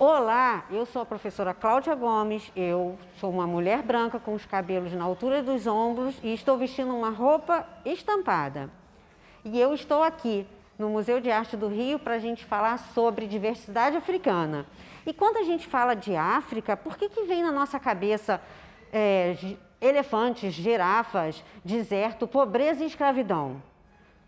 Olá, eu sou a professora Cláudia Gomes, eu sou uma mulher branca com os cabelos na altura dos ombros e estou vestindo uma roupa estampada. E eu estou aqui no Museu de Arte do Rio para a gente falar sobre diversidade africana. E quando a gente fala de África, por que vem na nossa cabeça elefantes, girafas, deserto, pobreza e escravidão?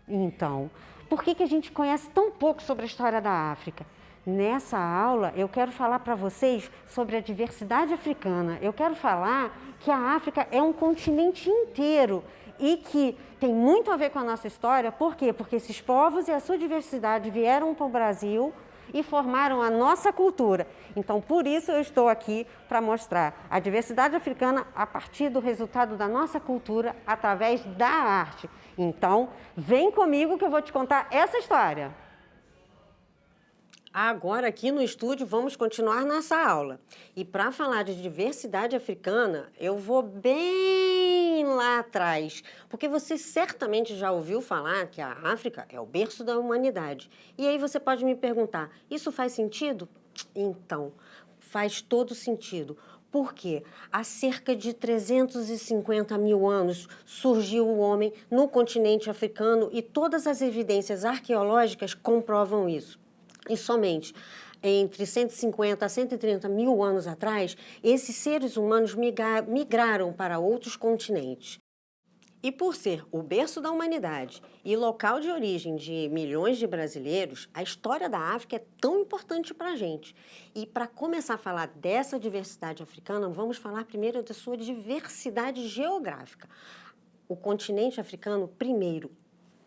Então, por que a gente conhece tão pouco sobre a história da África? Nessa aula, eu quero falar para vocês sobre a diversidade africana. Eu quero falar que a África é um continente inteiro e que tem muito a ver com a nossa história. Por quê? Porque esses povos e a sua diversidade vieram para o Brasil e formaram a nossa cultura. Então, por isso eu estou aqui para mostrar a diversidade africana a partir do resultado da nossa cultura através da arte. Então, vem comigo que eu vou te contar essa história. Agora, aqui no estúdio, vamos continuar nossa aula. E para falar de diversidade africana, eu vou bem lá atrás, porque você certamente já ouviu falar que a África é o berço da humanidade. E aí você pode me perguntar, isso faz sentido? Então, faz todo sentido. Por quê? Há cerca de 350 mil anos surgiu o homem no continente africano e todas as evidências arqueológicas comprovam isso. E somente entre 150 a 130 mil anos atrás, esses seres humanos migraram para outros continentes. E por ser o berço da humanidade e local de origem de milhões de brasileiros, a história da África é tão importante para a gente. E para começar a falar dessa diversidade africana, vamos falar primeiro da sua diversidade geográfica. O continente africano, primeiro,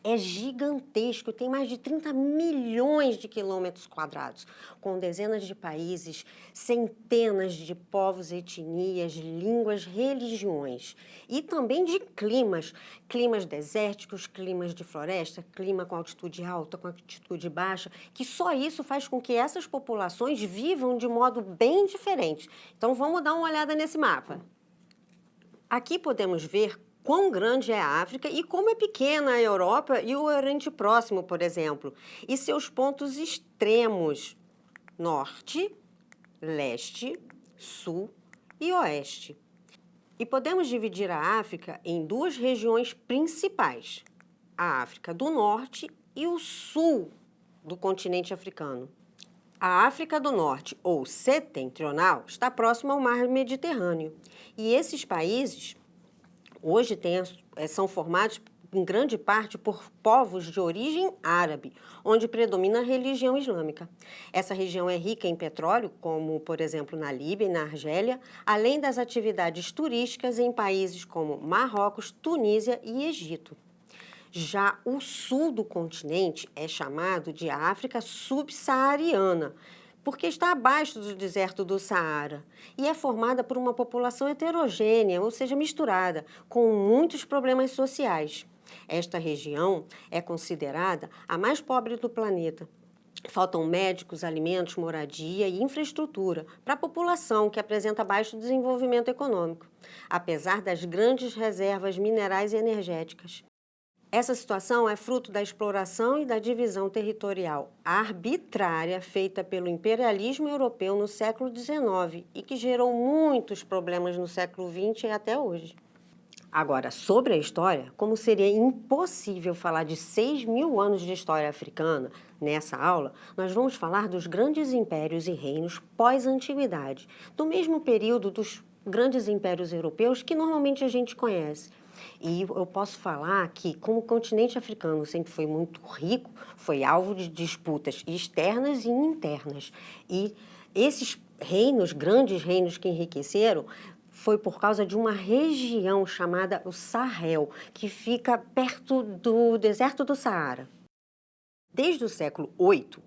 é gigantesco, tem mais de 30 milhões de quilômetros quadrados, com dezenas de países, centenas de povos, etnias, línguas, religiões. E também de climas desérticos, climas de floresta, clima com altitude alta, com altitude baixa, que só isso faz com que essas populações vivam de modo bem diferente. Então vamos dar uma olhada nesse mapa. Aqui podemos ver quão grande é a África e como é pequena a Europa e o Oriente Próximo, por exemplo, e seus pontos extremos, norte, leste, sul e oeste. E podemos dividir a África em duas regiões principais, a África do Norte e o sul do continente africano. A África do Norte, ou setentrional, está próxima ao mar Mediterrâneo, e esses países hoje são formados em grande parte por povos de origem árabe, onde predomina a religião islâmica. Essa região é rica em petróleo, como, por exemplo, na Líbia e na Argélia, além das atividades turísticas em países como Marrocos, Tunísia e Egito. Já o sul do continente é chamado de África subsaariana, porque está abaixo do deserto do Saara e é formada por uma população heterogênea, ou seja, misturada, com muitos problemas sociais. Esta região é considerada a mais pobre do planeta. Faltam médicos, alimentos, moradia e infraestrutura para a população que apresenta baixo desenvolvimento econômico, apesar das grandes reservas minerais e energéticas. Essa situação é fruto da exploração e da divisão territorial arbitrária feita pelo imperialismo europeu no século XIX e que gerou muitos problemas no século XX e até hoje. Agora, sobre a história, como seria impossível falar de 6 mil anos de história africana nessa aula, nós vamos falar dos grandes impérios e reinos pós-antiguidade, do mesmo período dos grandes impérios europeus que normalmente a gente conhece. E eu posso falar que, como o continente africano sempre foi muito rico, foi alvo de disputas externas e internas. E esses reinos, grandes reinos que enriqueceram, foi por causa de uma região chamada o Sahel, que fica perto do deserto do Saara. Desde o século VIII,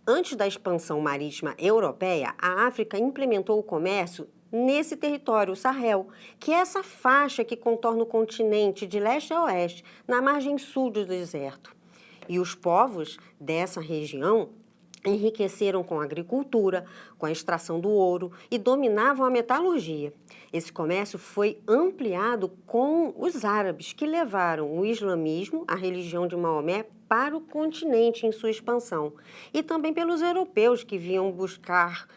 antes da expansão marítima europeia, a África implementou o comércio nesse território, o Sahel, que é essa faixa que contorna o continente de leste a oeste, na margem sul do deserto. E os povos dessa região enriqueceram com a agricultura, com a extração do ouro e dominavam a metalurgia. Esse comércio foi ampliado com os árabes, que levaram o islamismo, a religião de Maomé, para o continente em sua expansão. E também pelos europeus, que vinham buscar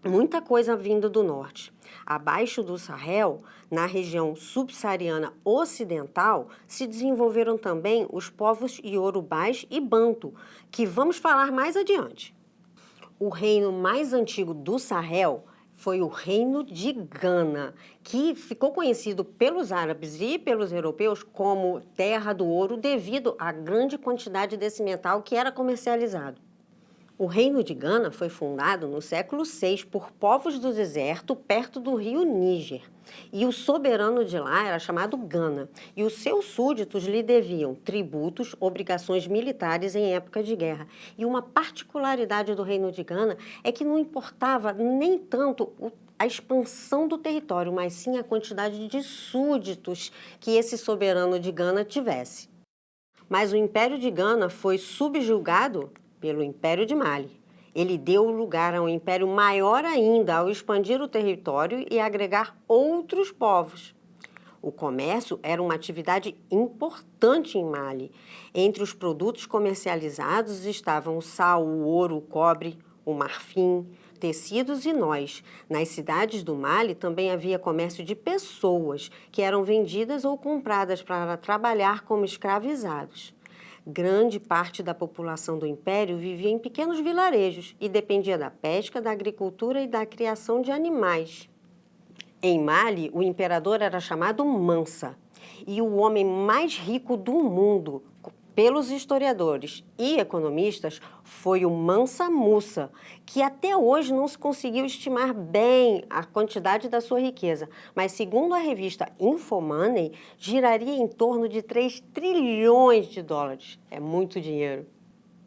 muita coisa vinda do norte. Abaixo do Sahel, na região subsaariana ocidental, se desenvolveram também os povos iorubás e banto, que vamos falar mais adiante. O reino mais antigo do Sahel foi o Reino de Gana, que ficou conhecido pelos árabes e pelos europeus como Terra do Ouro devido à grande quantidade desse metal que era comercializado. O Reino de Gana foi fundado no século VI por povos do deserto perto do rio Níger. E o soberano de lá era chamado Gana. E os seus súditos lhe deviam tributos, obrigações militares em época de guerra. E uma particularidade do Reino de Gana é que não importava nem tanto a expansão do território, mas sim a quantidade de súditos que esse soberano de Gana tivesse. Mas o Império de Gana foi subjugado pelo Império de Mali. Ele deu lugar a um império maior ainda ao expandir o território e agregar outros povos. O comércio era uma atividade importante em Mali. Entre os produtos comercializados estavam o sal, o ouro, o cobre, o marfim, tecidos e nós. Nas cidades do Mali também havia comércio de pessoas, que eram vendidas ou compradas para trabalhar como escravizados. Grande parte da população do império vivia em pequenos vilarejos e dependia da pesca, da agricultura e da criação de animais. Em Mali, o imperador era chamado Mansa e o homem mais rico do mundo, pelos historiadores e economistas, foi o Mansa Musa, que até hoje não se conseguiu estimar bem a quantidade da sua riqueza, mas segundo a revista Infomoney, giraria em torno de 3 trilhões de dólares. É muito dinheiro.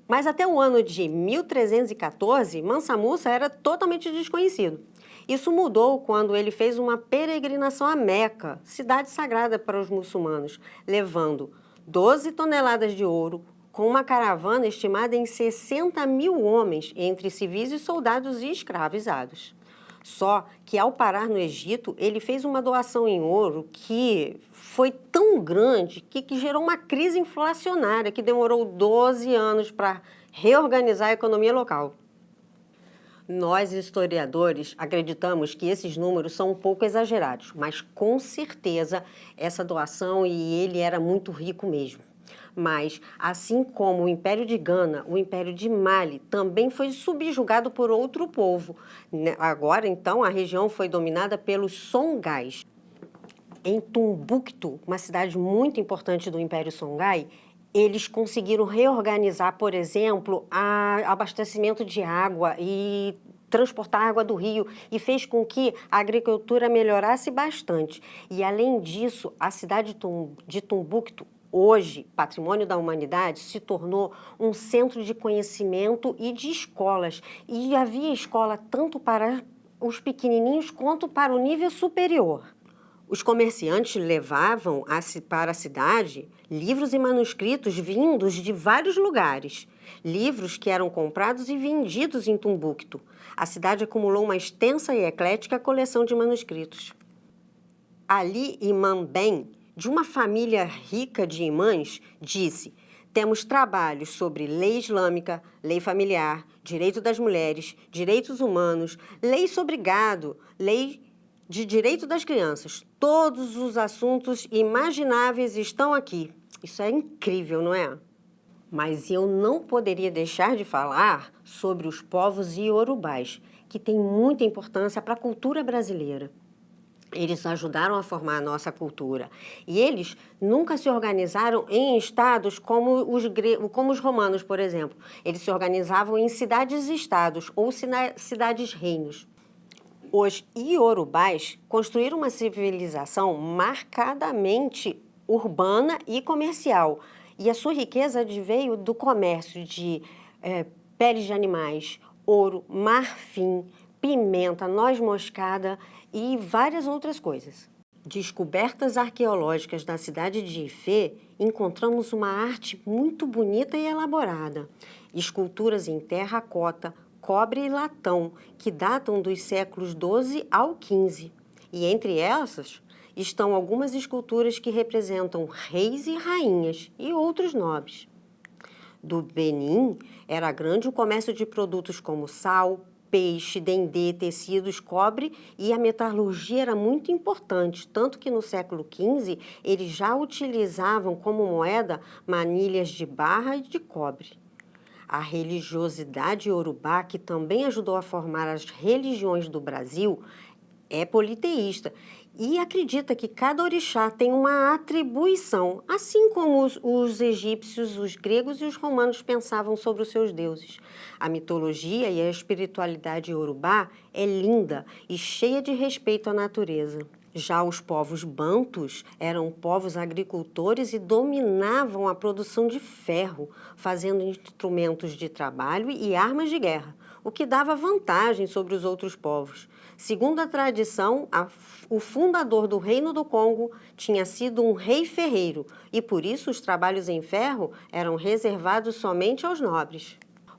Mas até o ano de 1314, Mansa Musa era totalmente desconhecido. Isso mudou quando ele fez uma peregrinação a Meca, cidade sagrada para os muçulmanos, levando 12 toneladas de ouro, com uma caravana estimada em 60 mil homens, entre civis e soldados e escravizados. Só que, ao parar no Egito, ele fez uma doação em ouro que foi tão grande que gerou uma crise inflacionária que demorou 12 anos para reorganizar a economia local. Nós, historiadores, acreditamos que esses números são um pouco exagerados, mas com certeza essa doação e ele era muito rico mesmo. Mas, assim como o Império de Gana, o Império de Mali também foi subjugado por outro povo. Agora, então, a região foi dominada pelos Songais. Em Tombuctu, uma cidade muito importante do Império Songhai, eles conseguiram reorganizar, por exemplo, o abastecimento de água e transportar água do rio e fez com que a agricultura melhorasse bastante. E, além disso, a cidade de Tombuctu, hoje, patrimônio da humanidade, se tornou um centro de conhecimento e de escolas. E havia escola tanto para os pequenininhos quanto para o nível superior. Os comerciantes levavam para a cidade livros e manuscritos vindos de vários lugares. Livros que eram comprados e vendidos em Tombuctu. A cidade acumulou uma extensa e eclética coleção de manuscritos. Ali Imam Ben, de uma família rica de imãs, disse: temos trabalhos sobre lei islâmica, lei familiar, direito das mulheres, direitos humanos, lei sobre gado, lei de direito das crianças. Todos os assuntos imagináveis estão aqui. Isso é incrível, não é? Mas eu não poderia deixar de falar sobre os povos iorubás, que têm muita importância para a cultura brasileira. Eles ajudaram a formar a nossa cultura. E eles nunca se organizaram em estados como os romanos, por exemplo. Eles se organizavam em cidades-estados ou cidades-reinos. Os iorubás construíram uma civilização marcadamente urbana e comercial. E a sua riqueza adveio do comércio de peles de animais, ouro, marfim, pimenta, noz moscada e várias outras coisas. Descobertas arqueológicas da cidade de Ifé, encontramos uma arte muito bonita e elaborada. Esculturas em terracota, cobre e latão, que datam dos séculos XII ao XV. E entre essas estão algumas esculturas que representam reis e rainhas e outros nobres. Do Benin era grande o comércio de produtos como sal, peixe, dendê, tecidos, cobre, e a metalurgia era muito importante, tanto que no século XV eles já utilizavam como moeda manilhas de barra e de cobre. A religiosidade iorubá, que também ajudou a formar as religiões do Brasil, é politeísta e acredita que cada orixá tem uma atribuição, assim como os egípcios, os gregos e os romanos pensavam sobre os seus deuses. A mitologia e a espiritualidade iorubá é linda e cheia de respeito à natureza. Já os povos bantus eram povos agricultores e dominavam a produção de ferro, fazendo instrumentos de trabalho e armas de guerra, o que dava vantagem sobre os outros povos. Segundo a tradição, o fundador do Reino do Congo tinha sido um rei ferreiro e por isso os trabalhos em ferro eram reservados somente aos nobres.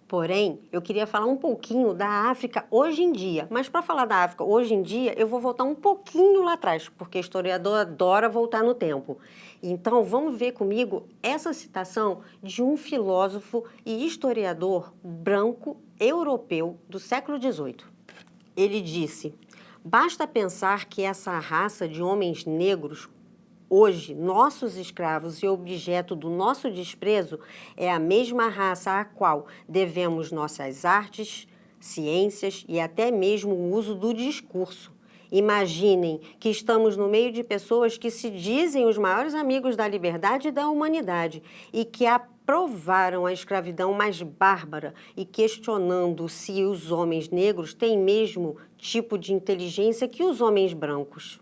Porém, eu queria falar um pouquinho da África hoje em dia, mas para falar da África hoje em dia, eu vou voltar um pouquinho lá atrás, porque historiador adora voltar no tempo. Então, vamos ver comigo essa citação de um filósofo e historiador branco europeu do século XVIII. Ele disse: basta pensar que essa raça de homens negros, hoje nossos escravos e objeto do nosso desprezo, é a mesma raça à qual devemos nossas artes, ciências e até mesmo o uso do discurso. Imaginem que estamos no meio de pessoas que se dizem os maiores amigos da liberdade e da humanidade e que aprovaram a escravidão mais bárbara e questionando se os homens negros têm mesmo tipo de inteligência que os homens brancos.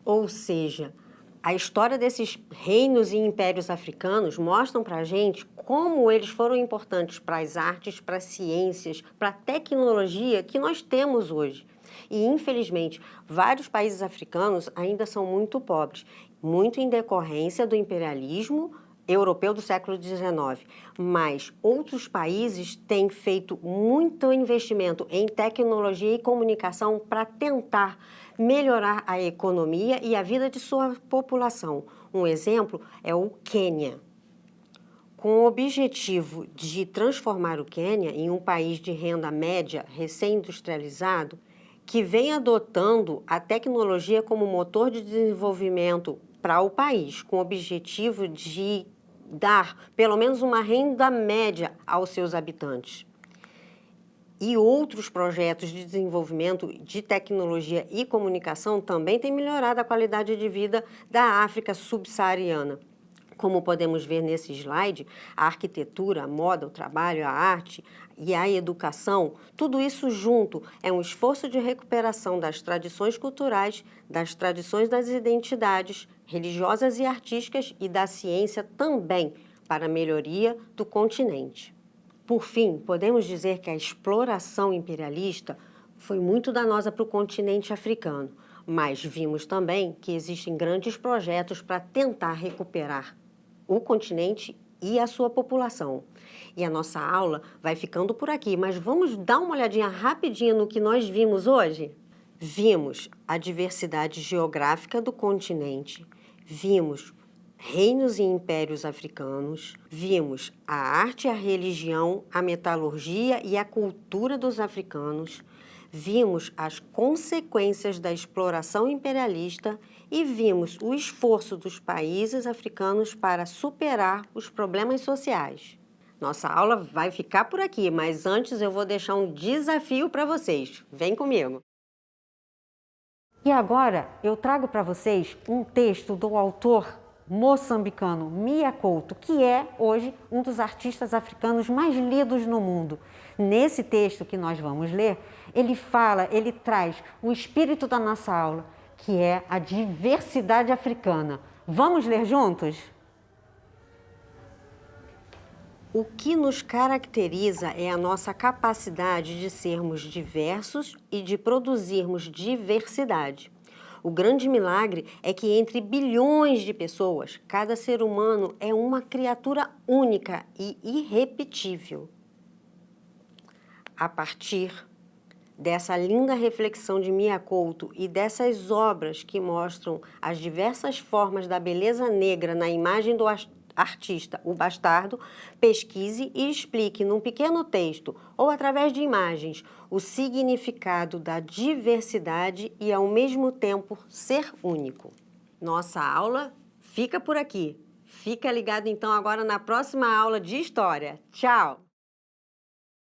Ou seja, a história desses reinos e impérios africanos mostram para a gente como eles foram importantes para as artes, para as ciências, para a tecnologia que nós temos hoje. E, infelizmente, vários países africanos ainda são muito pobres, muito em decorrência do imperialismo europeu do século XIX. Mas outros países têm feito muito investimento em tecnologia e comunicação para tentar melhorar a economia e a vida de sua população. Um exemplo é o Quênia. Com o objetivo de transformar o Quênia em um país de renda média recém-industrializado, que vem adotando a tecnologia como motor de desenvolvimento para o país, com o objetivo de dar pelo menos uma renda média aos seus habitantes. E outros projetos de desenvolvimento de tecnologia e comunicação também têm melhorado a qualidade de vida da África subsaariana. Como podemos ver nesse slide, a arquitetura, a moda, o trabalho, a arte e a educação, tudo isso junto é um esforço de recuperação das tradições culturais, das tradições das identidades religiosas e artísticas e da ciência também para a melhoria do continente. Por fim, podemos dizer que a exploração imperialista foi muito danosa para o continente africano, mas vimos também que existem grandes projetos para tentar recuperar o continente e a sua população. E a nossa aula vai ficando por aqui, mas vamos dar uma olhadinha rapidinha no que nós vimos hoje? Vimos a diversidade geográfica do continente, vimos reinos e impérios africanos, vimos a arte e a religião, a metalurgia e a cultura dos africanos, vimos as consequências da exploração imperialista e vimos o esforço dos países africanos para superar os problemas sociais. Nossa aula vai ficar por aqui, mas antes eu vou deixar um desafio para vocês. Vem comigo! E agora eu trago para vocês um texto do autor moçambicano Mia Couto, que é hoje um dos artistas africanos mais lidos no mundo. Nesse texto que nós vamos ler, ele traz o espírito da nossa aula, que é a diversidade africana. Vamos ler juntos? O que nos caracteriza é a nossa capacidade de sermos diversos e de produzirmos diversidade. O grande milagre é que entre bilhões de pessoas, cada ser humano é uma criatura única e irrepetível. A partir dessa linda reflexão de Mia Couto e dessas obras que mostram as diversas formas da beleza negra na imagem do artista O Bastardo, pesquise e explique num pequeno texto ou através de imagens o significado da diversidade e, ao mesmo tempo, ser único. Nossa aula fica por aqui. Fica ligado então agora na próxima aula de História. Tchau!